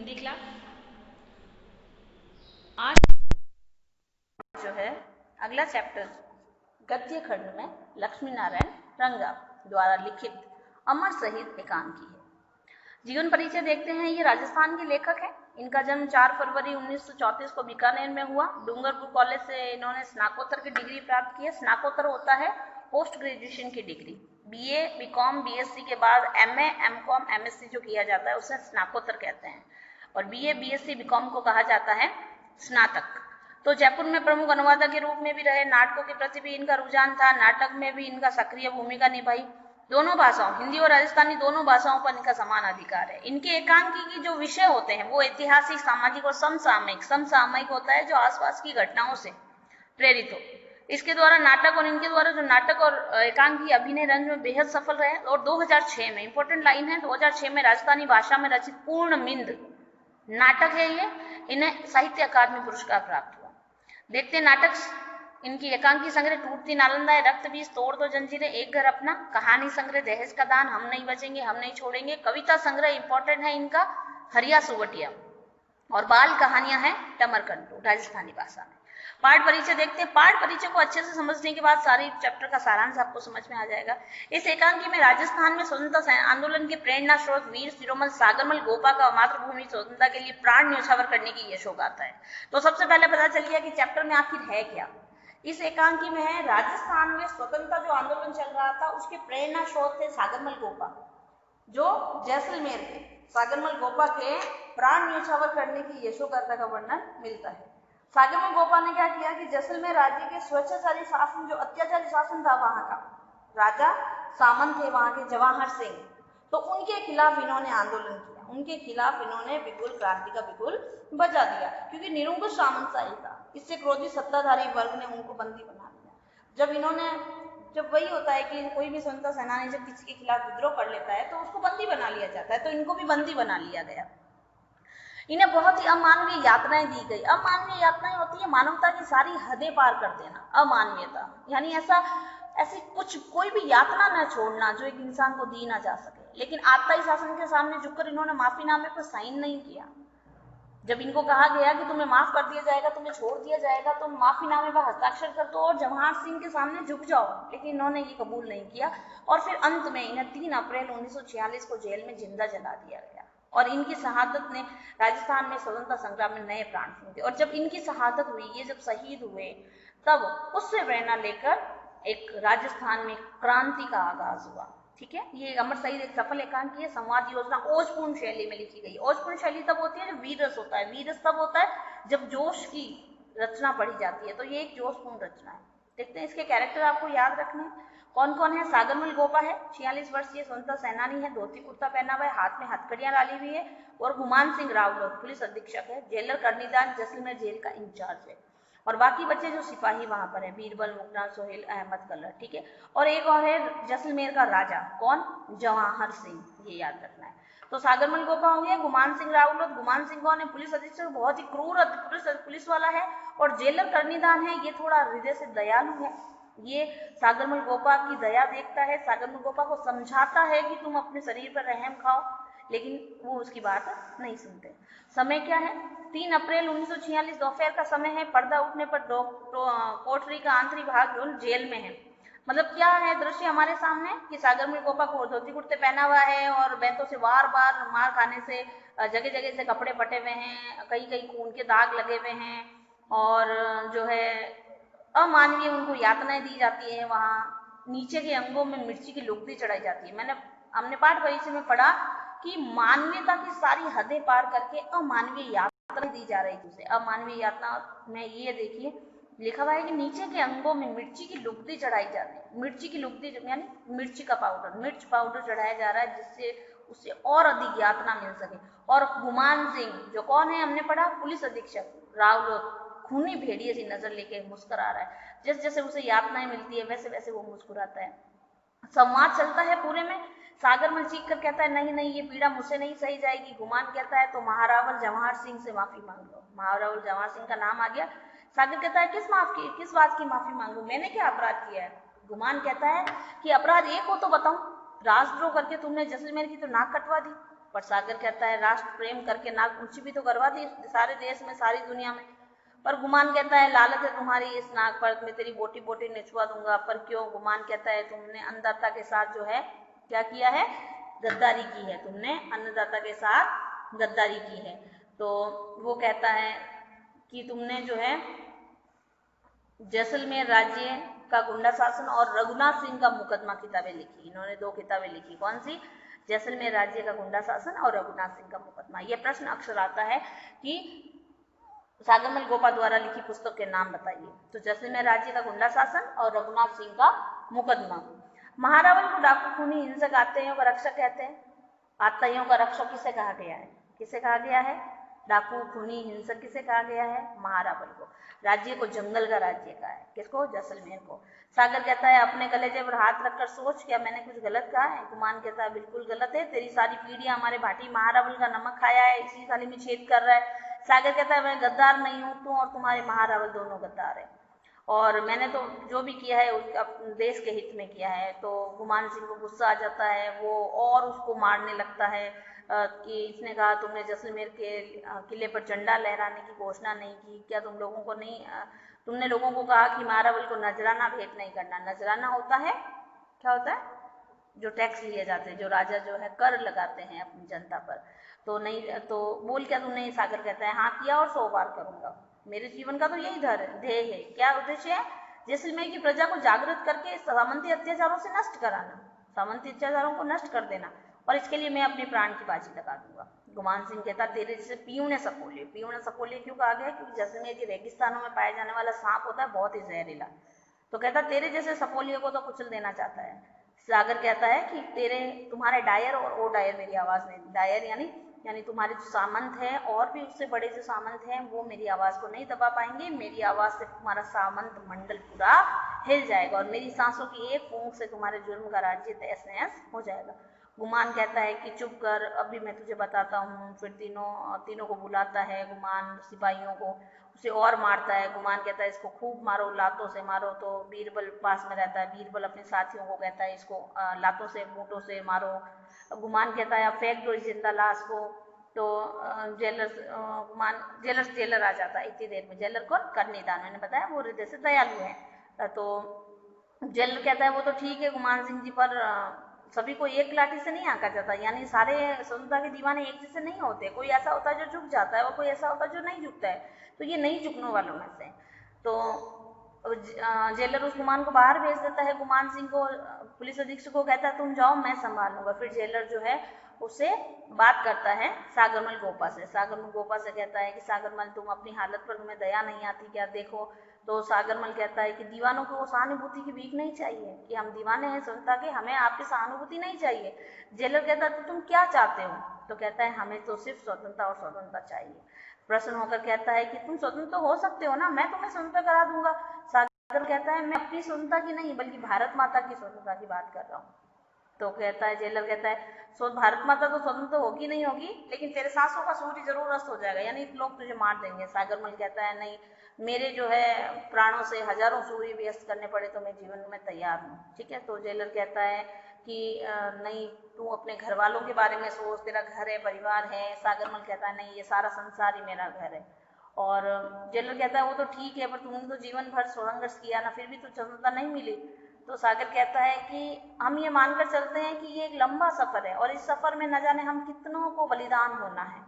Hindi class. आज जो है अगला चैप्टर गद्य खंड में लक्ष्मी नारायण रंगा द्वारा लिखित अमर शहीद एकांकी है। जीवन परिचय देखते हैं। ये राजस्थान के लेखक हैं। इनका जन्म 4 फरवरी 1934 को बीकानेर में हुआ। डूंगरपुर कॉलेज से इन्होंने स्नातकोत्तर की डिग्री प्राप्त की है। स्नातकोत्तर होता है पोस्ट ग्रेजुएशन की डिग्री। बीए, बीकॉम, बीएससी के बाद एमए, एमकॉम, एमएससी जो किया जाता है उसे स्नातकोत्तर कहते हैं। और बीए, बीएससी, बीकॉम को कहा जाता है स्नातक। तो जयपुर में प्रमुख अनुवादक के रूप में भी रहे। नाटकों के प्रति भी इनका रुझान था। नाटक में भी इनका सक्रिय भूमिका निभाई। दोनों भाषाओं, हिंदी और राजस्थानी दोनों भाषाओं पर इनका समान अधिकार है। इनके एकांकी की जो विषय होते हैं वो ऐतिहासिक, सामाजिक और समसामयिक। समसामयिक होता है जो आसपास की घटनाओं से प्रेरित हो। इसके द्वारा नाटक और इनके द्वारा जो नाटक और एकांकी अभिनय रंग में बेहद सफल रहे। और 2006 में इंपॉर्टेंट लाइन है, 2006 में राजस्थानी भाषा में रचित पूर्णमिंद नाटक है ये, इन्हें साहित्य अकादमी पुरस्कार प्राप्त हुआ। देखते नाटक इनकी एकांकी संग्रह टूटती नालंदा है, रक्त बीज, तोड़ दो जंजीरें, एक घर अपना, कहानी संग्रह दहेज का दान, हम नहीं बचेंगे, हम नहीं छोड़ेंगे। कविता संग्रह इंपॉर्टेंट है इनका हरिया सुवटिया। और बाल कहानियां हैं टमरकंटू राजस्थानी भाषा में। पाठ परिचय देखते हैं। पाठ परिचय को अच्छे से समझने के बाद सारी चैप्टर का सारांश आपको समझ में आ जाएगा। इस एकांकी में राजस्थान में स्वतंत्रता आंदोलन के प्रेरणा स्रोत वीर शिरोमणि सागरमल गोपा का मातृभूमि स्वतंत्रता के लिए प्राण न्यौछावर करने की यशोगाथा है। तो सबसे पहले पता चल गया कि चैप्टर में आखिर है क्या। इस एकांकी में है राजस्थान में स्वतंत्रता जो आंदोलन चल रहा था उसके प्रेरणा स्रोत थे सागरमल गोपा, जो जैसलमेर के सागरमल गोपा के प्राण न्यौछावर करने की यशोगाथा का वर्णन मिलता है। सागरमल गोपा ने क्या किया कि जैसलमेर राज्य के स्वेच्छाचारी शासन, जो अत्याचारी शासन था वहां का, राजा सामंत थे वहां के जवाहर सिंह, तो उनके खिलाफ इन्होंने आंदोलन किया। उनके खिलाफ इन्होंने बिगुल, क्रांति का बिगुल बजा दिया, क्योंकि निरंकुश सामंतशाही था। इससे क्रोधित सत्ताधारी वर्ग ने उनको बंदी बना लिया। जब वही होता है कि कोई भी स्वतंत्रता सेनानी जब किसी के खिलाफ विद्रोह कर लेता है तो उसको बंदी बना लिया जाता है, तो इनको भी बंदी बना लिया गया। इन्हें बहुत ही अमानवीय यातनाएं दी गई। अमानवीय यातनाएं होती है मानवता की सारी हदें पार कर देना, अमानवीयता यानी ऐसी कुछ कोई भी यातना न छोड़ना जो एक इंसान को दी ना जा सके। लेकिन आत्ताई शासन के सामने झुककर इन्होंने माफीनामे पर साइन नहीं किया। जब इनको कहा गया कि तुम्हें माफ कर दिया जाएगा, तुम्हें छोड़ दिया जाएगा, तुम माफीनामे पर हस्ताक्षर कर दो और जवाहर सिंह के सामने झुक जाओ, लेकिन इन्होंने ये कबूल नहीं किया। और फिर अंत में इन्हें 3 अप्रैल 1946 को जेल में जिंदा जला दिया गया। और इनकी शहादत ने राजस्थान में स्वतंत्रता संग्राम में नए प्राण फूंके। और जब इनकी शहादत हुई, ये जब शहीद हुए, तब उससे प्रेरणा लेकर एक राजस्थान में क्रांति का आगाज हुआ। ठीक है, ये अमर शहीद एक सफल एकांकी है। संवाद योजना ओजपूर्ण शैली में लिखी गई। ओजपूर्ण शैली तब होती है जब वीर रस होता है। वीर रस तब होता है जब जोश की रचना पढ़ी जाती है, तो ये एक जोशपूर्ण रचना है। देखते हैं इसके कैरेक्टर आपको याद रखने कौन कौन है। सागरमल गोपा है, 46 वर्षीय स्वतंत्रता सेनानी है, धोती कुर्ता पहना हुआ है, हाथ में हथकड़ियां डाली हुई है। और गुमान सिंह रावलोत पुलिस अधीक्षक है। जेलर कर्णिदान जैसलमेर जेल का इंचार्ज है। और बाकी बच्चे जो सिपाही वहां पर है, बीरबल, मुगना, सोहेल, अहमद कलर। ठीक है, और एक और है जैसलमेर का राजा, कौन, जवाहर सिंह, ये याद रखना है। तो सागरमल गोपा हो गया। गुमान सिंह रावलोत, गुमान सिंह कौन है, पुलिस अधीक्षक, बहुत ही क्रूर पुलिस वाला है। और जेलर कर्णिदान है, ये थोड़ा हृदय से दयालु है। ये सागरमल गोपा की दया देखता है, सागरमल गोपा को समझाता है कि तुम अपने शरीर पर रहम खाओ, लेकिन वो उसकी बात नहीं सुनते। समय क्या है, 3 अप्रैल 1946 दोपहर का समय है। पर्दा उठने पर कोठरी का आंतरिक भाग जेल में है। मतलब क्या है दृश्य हमारे सामने कि सागरमल गोपा को धोती कुर्ते पहना हुआ है और बैंतों से बार बार मार खाने से जगह जगह से कपड़े फटे हुए हैं, कई कई खून के दाग लगे हुए हैं, और जो है अमानवीय उनको यातनाएं दी जाती है। वहाँ नीचे के अंगों में मिर्ची की लुगदी चढ़ाई जाती है। हमने पाठ परिचय में पढ़ा कि मानवीयता की सारी हदें पार करके अमानवीय यातना दी जा रही थी। अमानवीय यातना में ये देखिए लिखा हुआ है कि नीचे के अंगों में मिर्ची की लुगदी चढ़ाई जाती है। मिर्ची की लुगदी यानी मिर्ची का पाउडर, मिर्च पाउडर चढ़ाया जा रहा है, जिससे उससे और अधिक यातना मिल सके। और गुमान सिंह जो कौन है, हमने पढ़ा पुलिस अधीक्षक रावलोत, खूनी भेड़िए सी नजर लेके मुस्कुरा रहा है। जैसे जैसे उसे यातनाएं मिलती है वैसे वैसे वो मुस्कुराता है। संवाद चलता है पूरे में। सागरमल चीख कर कहता है नहीं नहीं, ये पीड़ा मुझसे नहीं सही जाएगी। गुमान कहता है तो महारावल जवाहर सिंह से माफी मांग लो। महारावल जवाहर सिंह का नाम आ गया। सागर कहता है किस बात की माफी मांगू, मैंने क्या अपराध किया है। गुमान कहता है कि अपराध एक हो तो बताऊं, राजद्रोह करके तुमने जैसलमेर की तो नाक कटवा दी, पर सागर कहता है राष्ट्र प्रेम करके नाक ऊंची भी तो करवा दी सारे देश में, सारी दुनिया में। पर गुमान कहता है लालच है तुम्हारी इस नाक पर, मैं तेरी बोटी बोटी निचवा दूंगा। पर क्यों? गुमान कहता है तुमने अन्नदाता के साथ जो है क्या किया है? गद्दारी की है, तुमने अन्नदाता के साथ गद्दारी की है। तो वो कहता है कि तुमने जो है जैसलमेर राज्य का गुंडा शासन और रघुनाथ सिंह का मुकदमा किताबें लिखी। इन्होंने 2 किताबें लिखी, कौन सी? जैसलमेर राज्य का गुंडा शासन और रघुनाथ सिंह का मुकदमा। यह प्रश्न अक्सर आता है कि सागरमल गोपा द्वारा लिखी पुस्तक के नाम बताइए। तो जैसलमेर राज्य का गुंडा शासन और रघुनाथ सिंह का मुकदमा। महारावल को डाकू, खूनी, हिंसक, आत्ताइयों का रक्षक कहते हैं। आत्ताइयों का रक्षक किसे कहा गया है? किसे कहा गया है? डाकू, खूनी, हिंसक किसे कहा गया है? महारावल को। राज्य को जंगल का राज्य कहा है, किसको? जैसलमेर को। सागर कहता है अपने कलेजे पर हाथ रखकर सोच, क्या मैंने कुछ गलत कहा है? गुमान कहता है बिल्कुल गलत है, तेरी सारी पीढ़ियां हमारे भाटी महारावल का नमक खाया है, इसी थाली में छेद कर रहा है। सागर कहता है मैं गद्दार नहीं हूँ, तू और तुम्हारे महारावल दोनों गद्दार है, और मैंने तो जो भी किया है अपने देश के हित में किया है। तो गुमान सिंह को गुस्सा आ जाता है, वो और उसको मारने लगता है कि इसने कहा तुमने जैसलमेर के किले पर झंडा लहराने की घोषणा नहीं की क्या? तुमने लोगों को कहा कि महारावल को नजराना भेंट नहीं करना। नजराना होता है, क्या होता है? जो टैक्स लिए जाते हैं, जो राजा जो है कर लगाते हैं अपनी जनता पर। तो नहीं, तो बोल क्या तूने? सागर कहता है हाँ किया और 100 बार करूंगा, मेरे जीवन का तो यही ध्येय है। क्या उद्देश्य है? जैसलमेर की प्रजा को जागृत करके सामंती अत्याचारों से नष्ट कराना, सामंती अत्याचारों को नष्ट कर देना, और इसके लिए मैं अपने प्राण की बाजी लगा दूंगा। गुमान सिंह कहता तेरे जैसे पीयूने सपोले। पीयूने सपोले क्यों कहा गया? क्योंकि जैसलमेर के रेगिस्तानों में पाया जाने वाला सांप होता है बहुत ही जहरीला। तो कहता तेरे जैसे सपोलियों को तो कुचल देना चाहता है। सागर कहता है कि तुम्हारे डायर और ओ डायर मेरी आवाज नहीं, डायर यानी तुम्हारे जो सामंत हैं और भी उससे बड़े जो सामंत हैं वो मेरी आवाज को नहीं दबा पाएंगे। मेरी आवाज से तुम्हारा सामंत मंडल पूरा हिल जाएगा, और मेरी सांसों की एक फूंक से तुम्हारे जुर्म का राज्य तहस नहस हो जाएगा। गुमान कहता है कि चुप कर, अभी मैं तुझे बताता हूँ। फिर तीनों को बुलाता है गुमान, सिपाहियों को, उसे और मारता है। गुमान कहता है इसको खूब मारो, लातों से मारो। तो बीरबल पास में रहता है, बीरबल अपने साथियों को कहता है इसको लातों से, मूठों से मारो। गुमान कहता है अब फेंक दो इस जिंदा लाश को। तो जेलर आ जाता है इतनी देर में। जेलर को करनीदान, मैंने बताया वो हृदय से दयालु है। तो जेलर कहता है वो तो ठीक है गुमान सिंह जी, पर सभी को एक लाठी से नहीं आंका जाता, यानी सारे स्वतंत्रता के दीवाने एक जैसे नहीं होते। कोई ऐसा होता है जो झुक जाता है और कोई ऐसा होता है जो नहीं झुकता है, तो ये नहीं झुकने वालों में से। तो जेलर उस गुमान को बाहर भेज देता है। गुमान सिंह को पुलिस अधीक्षक को कहता है तुम जाओ मैं संभाल लूंगा। फिर जेलर जो है उससे बात करता है सागरमल गोपा से। सागरमल गोपा से कहता है कि सागरमल तुम अपनी हालत पर तुम्हें दया नहीं आती क्या? देखो। तो सागरमल कहता है कि दीवानों को सहानुभूति की भीख नहीं चाहिए, कि हम दीवाने हैं स्वतंत्रता के, हमें आपकी सहानुभूति नहीं चाहिए। जेलर कहता है तो तुम क्या चाहते हो? तो कहता है हमें तो सिर्फ स्वतंत्रता और स्वतंत्रता चाहिए। प्रश्न होकर कहता है कि तुम स्वतंत्र हो सकते हो ना, मैं तुम्हें स्वतंत्र करा दूंगा। सागर कहता है मैं अपनी स्वतंत्रता की नहीं बल्कि भारत माता की स्वतंत्रता की बात कर रहा हूँ। तो कहता है जेलर कहता है भारत माता तो स्वतंत्र होगी नहीं होगी, लेकिन तेरे सांसों का सूर्य जरूर अस्त हो जाएगा, यानी लोग तुझे मार देंगे। सागरमल कहता है नहीं, मेरे जो है प्राणों से हजारों सूर्य भी अस्त करने पड़े तो मैं जीवन में तैयार हूँ। ठीक है। तो जेलर कहता है कि नहीं, तू अपने घर वालों के बारे में सोच, तेरा घर है, परिवार है। सागरमल कहता है नहीं, ये सारा संसार ही मेरा घर है। और जेलर कहता है वो तो ठीक है, पर तुमने तो जीवन भर संघर्ष किया ना, फिर भी तो स्वतंत्रता नहीं मिली। तो सागर कहता है कि हम ये मानकर चलते हैं कि ये एक लंबा सफर है और इस सफर में न जाने हम कितनों को बलिदान होना है।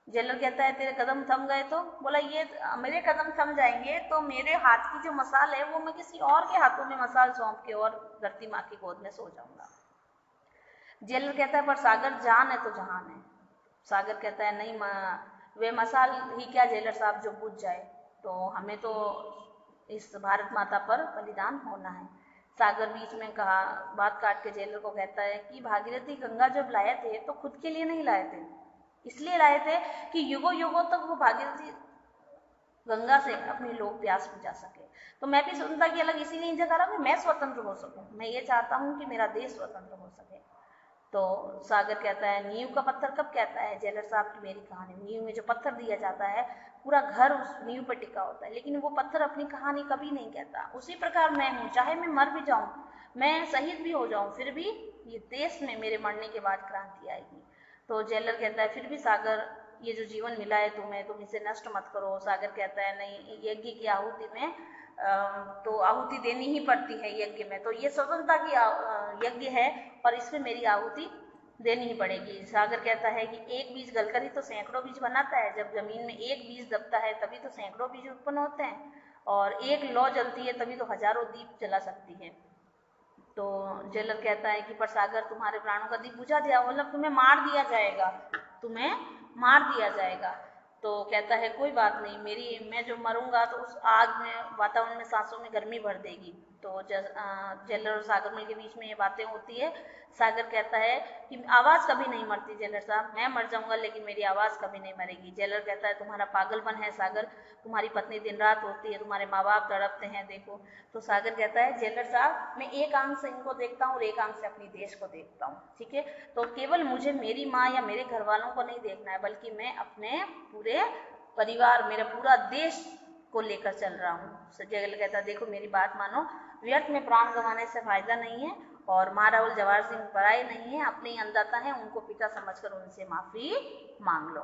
जेलर कहता है तेरे कदम थम गए तो? बोला ये मेरे कदम थम जाएंगे तो मेरे हाथ की जो मसाल है वो मैं किसी और के हाथों में मसाल सौंप के और धरती माँ की गोद में सो जाऊंगा। जेलर कहता है पर सागर जान है तो जहान है। सागर कहता है नहीं, वे मसाल ही क्या जेलर साहब जो बुझ जाए, तो हमें तो इस भारत माता पर बलिदान होना है। सागर बीच में कहा बात काट के जेलर को कहता है कि भागीरथी गंगा जब लाए थे तो खुद के लिए नहीं लाए थे, इसलिए लाए थे कि युगों युगों तक वो भागीरथी गंगा से अपनी लोग प्यास बुझा सके। तो मैं भी स्वतंत्रता की अलग इसीलिए नहीं जगा रहा हूँ कि मैं स्वतंत्र हो सकूं, मैं ये चाहता हूँ कि मेरा देश स्वतंत्र हो सके। तो सागर कहता है नींव का पत्थर कब कहता है? जेलर साहब की मेरी कहानी, नींव में जो पत्थर दिया जाता है पूरा घर उस नींव पर टिका होता है, लेकिन वो पत्थर अपनी कहानी कभी नहीं कहता। उसी प्रकार मैं हूँ, चाहे मैं मर भी जाऊं, मैं शहीद भी हो जाऊं, फिर भी ये देश में मेरे मरने के बाद क्रांति आएगी। तो जेलर कहता है फिर भी सागर, ये जो जीवन मिला है तुम्हें, तुम इसे नष्ट मत करो। सागर कहता है नहीं, यज्ञ की आहुति में तो आहुति देनी ही पड़ती है यज्ञ में, तो ये स्वतंत्रता की यज्ञ है और इसमें मेरी आहुति देनी ही पड़ेगी। सागर कहता है कि एक बीज गलकर ही तो सैकड़ों बीज बनाता है, जब जमीन में एक बीज दबता है तभी तो सैकड़ों बीज उत्पन्न होते हैं, और एक लौ जलती है तभी तो हजारों दीप जला सकती है। तो जेलर कहता है कि पर सागर तुम्हारे प्राणों का दीप बुझा दिया, मतलब तुम्हें मार दिया जाएगा, तुम्हें मार दिया जाएगा। तो कहता है कोई बात नहीं, मैं जो मरूंगा तो उस आग में वातावरण में सांसों में गर्मी भर देगी। तो जेलर और सागर मिल के बीच में ये बातें होती है। सागर कहता है कि आवाज़ कभी नहीं मरती जेलर साहब, मैं मर जाऊंगा लेकिन मेरी आवाज़ कभी नहीं मरेगी। जेलर कहता है तुम्हारा पागलपन है सागर, तुम्हारी पत्नी दिन रात होती है, तुम्हारे माँ बाप तड़पते हैं, देखो। तो सागर कहता है जेलर साहब मैं एक आंख से इनको देखता हूँ और एक आंख से अपनी देश को देखता हूँ, ठीक है। तो केवल मुझे मेरी माँ या मेरे घर वालों को नहीं देखना है, बल्कि मैं अपने पूरे परिवार, मेरा पूरा देश को लेकर चल रहा हूँ। जेलर कहता है देखो मेरी बात मानो, व्यर्थ में प्राण गंवाने से फायदा नहीं है, और माँ राहुल जवाहर सिंह पराए नहीं है, अपने ही अन्नदाता है, उनको पिता समझकर उनसे माफी मांग लो।